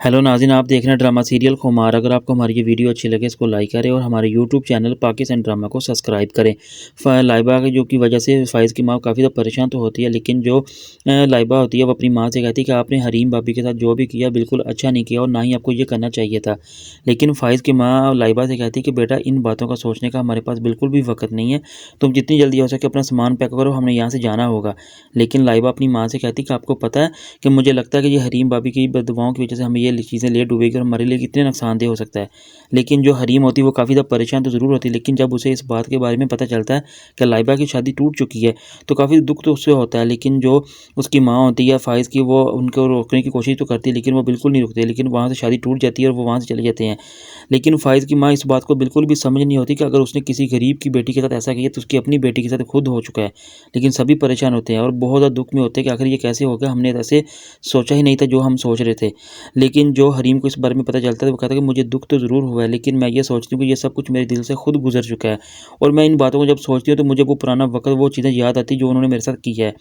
Hello नाज़रीन, आप देख रहे हैं ड्रामा सीरियल खुमार। अगर आपको हमारी ये वीडियो अच्छी लगे इसको लाइक करें और हमारे यूट्यूब चैनल पाकिस्तान ड्रामा को सब्सक्राइब करें। लाइबा की जो की वजह से फ़ाइज़ की माँ काफ़ी ज़्यादा परेशान तो होती है, लेकिन जो लाइबा होती है वो अपनी माँ से कहती है कि आपने हरीम भाभी के साथ जो भी किया बिल्कुल अच्छा नहीं किया और ना ही आपको ये करना चाहिए था। लेकिन फ़ाइज़ की माँ लाइबा से कहती है कि बेटा, इन बातों का सोचने का हमारे पास बिल्कुल भी वक़्त नहीं है, तुम जितनी जल्दी हो सके अपना सामान पैक करो, हमें यहाँ से जाना होगा। लेकिन लाइबा अपनी माँ से कहती है कि आपको पता है कि मुझे लगता है कि ये हरीम भाभी की बददुआओं की वजह से हमें ये चीज़ें ले डूबेगी और हमारे लिए कितने नुकसानदेह हो सकता है। लेकिन जो हरीम होती है वो काफ़ी ज़्यादा परेशान तो ज़रूर होती है, लेकिन जब उसे इस बात के बारे में पता चलता है कि लाइबा की शादी टूट चुकी है तो काफ़ी दुःख तो उससे होता है। लेकिन जो उसकी माँ होती है फ़ाइज़ की, वो उनको रोकने की कोशिश तो करती है, लेकिन वो बिल्कुल नहीं रुकते। लेकिन वहाँ से शादी टूट जाती है और वो वहाँ से चले जाते हैं। लेकिन फ़ाइज़ की माँ इस बात को बिल्कुल भी समझ नहीं होती कि अगर उसने किसी गरीब की बेटी के साथ ऐसा किया तो उसकी अपनी बेटी के साथ खुद हो चुका है। लेकिन सभी परेशान होते हैं और बहुत ज़्यादा दुःख में होते हैं कि आखिर ये कैसे हो गया, हमने ऐसे सोचा ही नहीं था जो हम सोच रहे थे। लेकिन जो हरीम को इस बारे में पता चलता है तो वो कहता है कि मुझे दुःख तो ज़रूर हुआ है, लेकिन मैं ये सोचती हूँ कि ये सब कुछ मेरे दिल से खुद गुज़र चुका है। और मैं इन बातों को जब सोचती हूँ तो मुझे वो पुराना वक़्त, वो चीज़ें याद आती हैं जो उन्होंने मेरे साथ की है।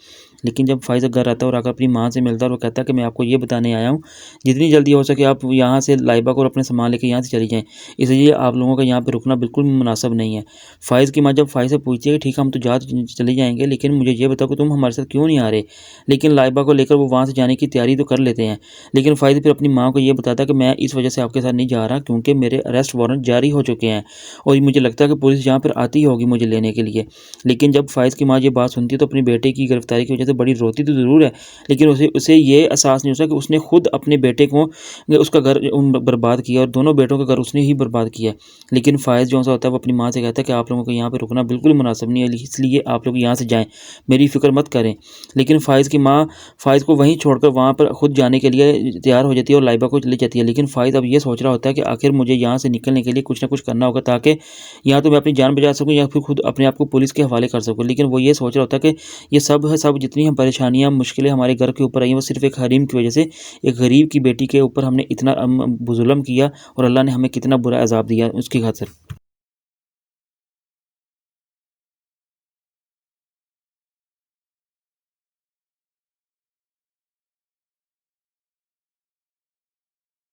लेकिन जब फ़ाइज़ घर आता है और आकर अपनी माँ से मिलता है और वो कहता है कि मैं आपको ये बताने आया हूँ, जितनी जल्दी हो सके आप यहाँ से लाइबा को और अपने सामान लेके यहाँ से चली जाएँ। इसलिए आप लोगों का यहाँ पे रुकना बिल्कुल मुनासिब नहीं है। फ़ाइज़ की माँ जब फ़ाइज़ से पूछती है कि ठीक है, हम तो जा चले जाएँगे, लेकिन मुझे ये बताओ कि तुम हमारे साथ क्यों नहीं आ रहे? लेकिन लाइबा को लेकर वो वहाँ से जाने की तैयारी तो कर लेते हैं। लेकिन फ़ाइज़ फिर अपनी माँ को ये बताता है कि मैं इस वजह से आपके साथ नहीं जा रहा क्योंकि मेरे अरेस्ट वारंट जारी हो चुके हैं और मुझे लगता है कि पुलिस यहाँ पर आती होगी मुझे लेने के लिए। लेकिन जब फ़ाइज़ की माँ ये बात सुनती है तो अपने बेटे की गिरफ्तारी की वजह से बड़ी रोती तो ज़रूर है, लेकिन उसे उसे ये एहसास नहीं होता कि उसने खुद अपने बेटे को, उसका घर बर्बाद किया और दोनों बेटों का घर उसने ही बर्बाद किया। लेकिन फ़ाइज़ जो सा होता है वो अपनी माँ से कहता है कि आप लोगों को यहाँ पे रुकना बिल्कुल मुनासिब नहीं है, इसलिए आप लोग यहाँ से जाएँ, मेरी फ़िक्र मत करें। लेकिन फ़ाइज़ की माँ फ़ाइज़ को वहीं छोड़कर वहाँ पर खुद जाने के लिए तैयार हो जाती है और लाइबा को ले जाती है। लेकिन फ़ाइज़ अब ये सोच रहा होता है कि आखिर मुझे यहाँ से निकलने के लिए कुछ ना कुछ करना होगा, ताकि या तो मैं अपनी जान बचा सकूँ या फिर खुद अपने आप को पुलिस के हवाले कर सकूँ। लेकिन वो ये सोच रहा होता है कि ये सब है सब, जितनी हम परेशानियाँ, मुश्किलें हमारे घर के ऊपर आई हैं, वो सिर्फ़ एक हरीम की वजह से, एक गरीब की बेटी के ऊपर हमने इतना जुल्म किया और अल्लाह ने हमें कितना बुरा अज़ाब दिया उसकी खातिर।